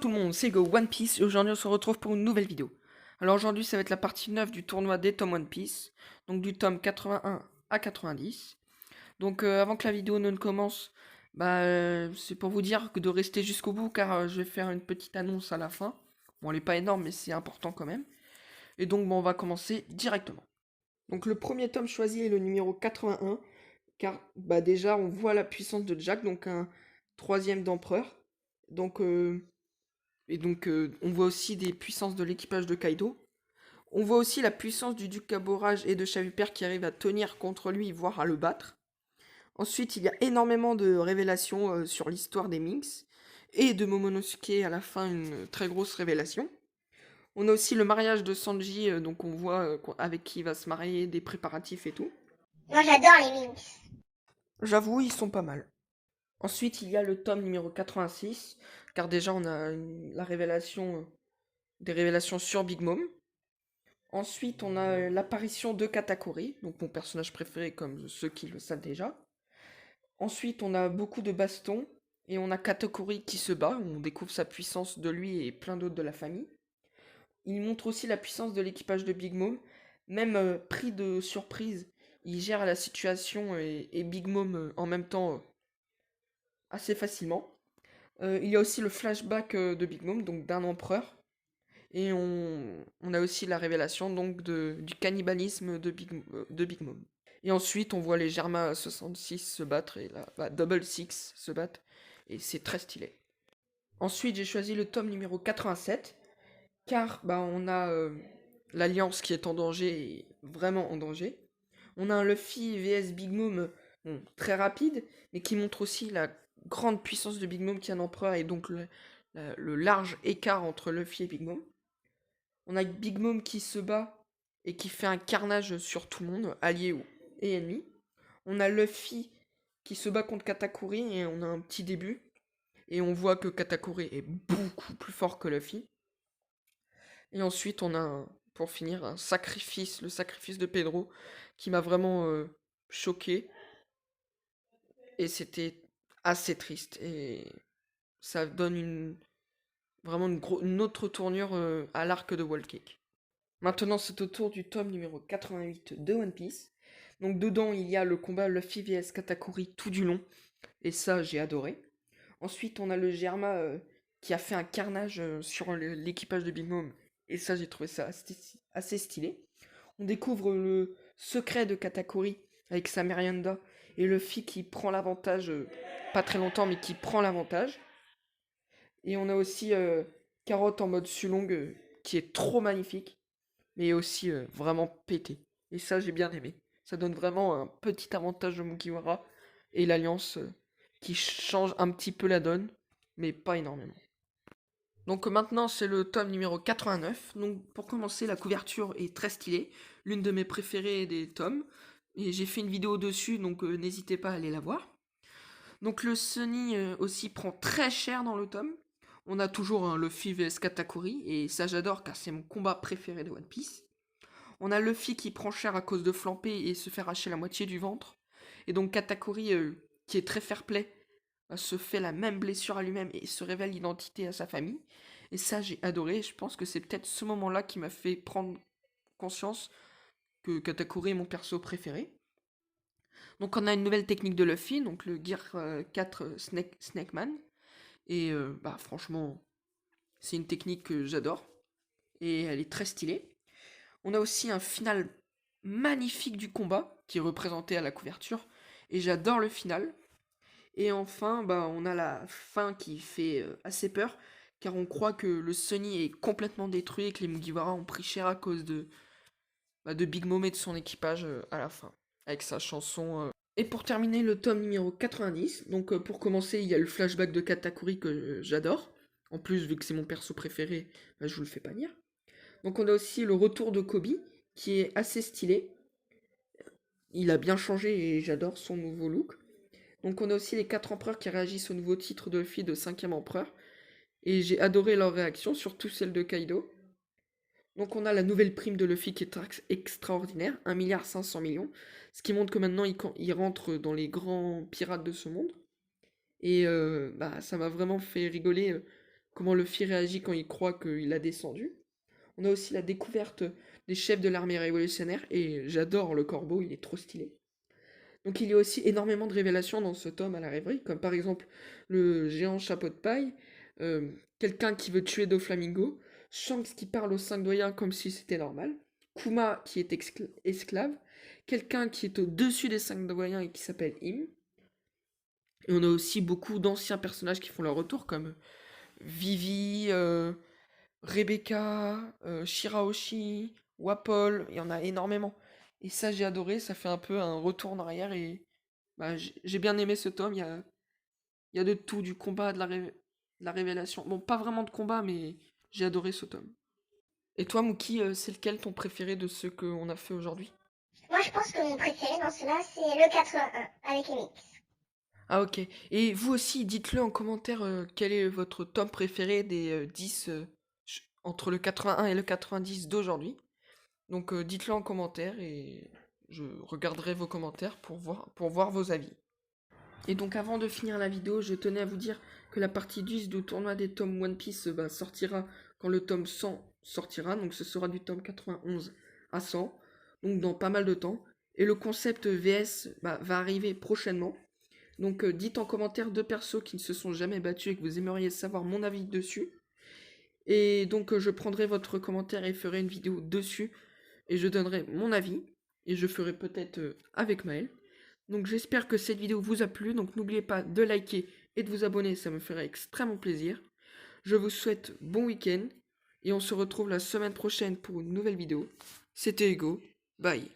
tout le monde, c'est Go One Piece et aujourd'hui on se retrouve pour une nouvelle vidéo. Alors aujourd'hui ça va être la partie 9 du tournoi des tomes One Piece, donc du tome 81 à 90. Donc avant que la vidéo ne commence, c'est pour vous dire que de rester jusqu'au bout car je vais faire une petite annonce à la fin. Bon elle est pas énorme mais c'est important quand même. Et donc on va commencer directement. Donc le premier tome choisi est le numéro 81 car déjà on voit la puissance de Jack, donc un troisième d'empereur. Donc on voit aussi des puissances de l'équipage de Kaido. On voit aussi la puissance du duc Caborage et de Chavipère qui arrivent à tenir contre lui, voire à le battre. Ensuite, il y a énormément de révélations sur l'histoire des Minks. Et de Momonosuke à la fin, une très grosse révélation. On a aussi le mariage de Sanji, donc on voit avec qui il va se marier, des préparatifs et tout. Moi j'adore les Minks. J'avoue, ils sont pas mal. Ensuite, il y a le tome numéro 86, car déjà on a la révélation, des révélations sur Big Mom. Ensuite, on a l'apparition de Katakuri, donc mon personnage préféré comme ceux qui le savent déjà. Ensuite, on a beaucoup de bastons, et on a Katakuri qui se bat, on découvre sa puissance de lui et plein d'autres de la famille. Il montre aussi la puissance de l'équipage de Big Mom, même pris de surprise, il gère la situation et Big Mom en même temps assez facilement. Il y a aussi le flashback de Big Mom, donc d'un empereur. Et on a aussi la révélation donc du cannibalisme de Big Mom. Et ensuite, on voit les Germa 66 se battre et la Double Six se battre. Et c'est très stylé. Ensuite, j'ai choisi le tome numéro 87. Car on a l'Alliance qui est en danger, et vraiment en danger. On a un Luffy vs Big Mom, bon, très rapide, mais qui montre aussi la grande puissance de Big Mom qui est un empereur et donc le large écart entre Luffy et Big Mom. On a Big Mom qui se bat et qui fait un carnage sur tout le monde, alliés et ennemis. On a Luffy qui se bat contre Katakuri et on a un petit début. Et on voit que Katakuri est beaucoup plus fort que Luffy. Et ensuite on a, pour finir, un sacrifice, le sacrifice de Pedro, qui m'a vraiment choqué. Et c'était assez triste. Et ça donne vraiment une autre tournure à l'arc de Wall Cake. Maintenant, c'est au tour du tome numéro 88 de One Piece. Donc dedans, il y a le combat Luffy vs Katakuri tout du long. Et ça, j'ai adoré. Ensuite, on a le Germa qui a fait un carnage sur l'équipage de Big Mom. Et ça, j'ai trouvé ça assez stylé. On découvre le secret de Katakuri avec sa Merienda. Et Luffy qui prend l'avantage, pas très longtemps, mais qui prend l'avantage. Et on a aussi Carotte en mode Sulong qui est trop magnifique mais aussi vraiment pété. Et ça, j'ai bien aimé. Ça donne vraiment un petit avantage au Mugiwara et l'Alliance qui change un petit peu la donne, mais pas énormément. Donc maintenant, c'est le tome numéro 89. Donc pour commencer, la couverture est très stylée, l'une de mes préférées des tomes. Et j'ai fait une vidéo dessus, donc n'hésitez pas à aller la voir. Donc le Sunny aussi prend très cher dans le tome. On a toujours un Luffy vs Katakuri, et ça j'adore car c'est mon combat préféré de One Piece. On a Luffy qui prend cher à cause de flamper et se fait arracher la moitié du ventre. Et donc Katakuri, qui est très fair-play, se fait la même blessure à lui-même et se révèle l'identité à sa famille. Et ça, j'ai adoré. Je pense que c'est peut-être ce moment-là qui m'a fait prendre conscience que Katakuri est mon perso préféré. Donc on a une nouvelle technique de Luffy, donc le Gear 4 Snake Man. Et franchement, c'est une technique que j'adore. Et elle est très stylée. On a aussi un final magnifique du combat qui est représenté à la couverture et j'adore le final. Et enfin, on a la fin qui fait assez peur car on croit que le Sunny est complètement détruit et que les Mugiwara ont pris cher à cause de Big Mom et de son équipage à la fin avec sa chanson. Et pour terminer le tome numéro 90, donc pour commencer, il y a le flashback de Katakuri que j'adore. En plus, vu que c'est mon perso préféré, je vous le fais pas dire. Donc on a aussi le retour de Kobe, qui est assez stylé. Il a bien changé et j'adore son nouveau look. Donc on a aussi les 4 empereurs qui réagissent au nouveau titre de Luffy de 5ème empereur. Et j'ai adoré leur réaction, surtout celle de Kaido. Donc on a la nouvelle prime de Luffy qui est extraordinaire, 1,5 milliard. Ce qui montre que maintenant il rentre dans les grands pirates de ce monde. Et ça m'a vraiment fait rigoler comment Luffy réagit quand il croit qu'il a descendu. On a aussi la découverte des chefs de l'armée révolutionnaire, et j'adore le corbeau, il est trop stylé. Donc il y a aussi énormément de révélations dans ce tome à la rêverie, comme par exemple le géant chapeau de paille, quelqu'un qui veut tuer Doflamingo, Shanks qui parle aux cinq doyens comme si c'était normal, Kuma qui est esclave, quelqu'un qui est au-dessus des cinq doyens et qui s'appelle Im. Et on a aussi beaucoup d'anciens personnages qui font leur retour, comme Vivi, Rebecca, Shirahoshi, Wapol, il y en a énormément. Et ça, j'ai adoré, ça fait un peu un retour en arrière et bah, j'ai bien aimé ce tome. Il y a de tout, du combat, de la révélation. Bon, pas vraiment de combat, mais j'ai adoré ce tome. Et toi, Mookie, c'est lequel ton préféré de ceux qu'on a fait aujourd'hui? Moi, je pense que mon préféré dans cela, c'est le 81 avec les Minx. Ah, ok. Et vous aussi, dites-le en commentaire quel est votre tome préféré des 10 entre le 81 et le 90 d'aujourd'hui. Donc dites-le en commentaire et je regarderai vos commentaires pour voir vos avis. Et donc avant de finir la vidéo, je tenais à vous dire que la partie 10 du tournoi des tomes One Piece sortira quand le tome 100 sortira. Donc ce sera du tome 91 à 100, donc dans pas mal de temps. Et le concept VS va arriver prochainement. Donc dites en commentaire deux persos qui ne se sont jamais battus et que vous aimeriez savoir mon avis dessus. Et donc je prendrai votre commentaire et ferai une vidéo dessus. Et je donnerai mon avis. Et je ferai peut-être avec Maël. Donc j'espère que cette vidéo vous a plu. Donc n'oubliez pas de liker et de vous abonner. Ça me ferait extrêmement plaisir. Je vous souhaite bon week-end. Et on se retrouve la semaine prochaine pour une nouvelle vidéo. C'était Hugo. Bye.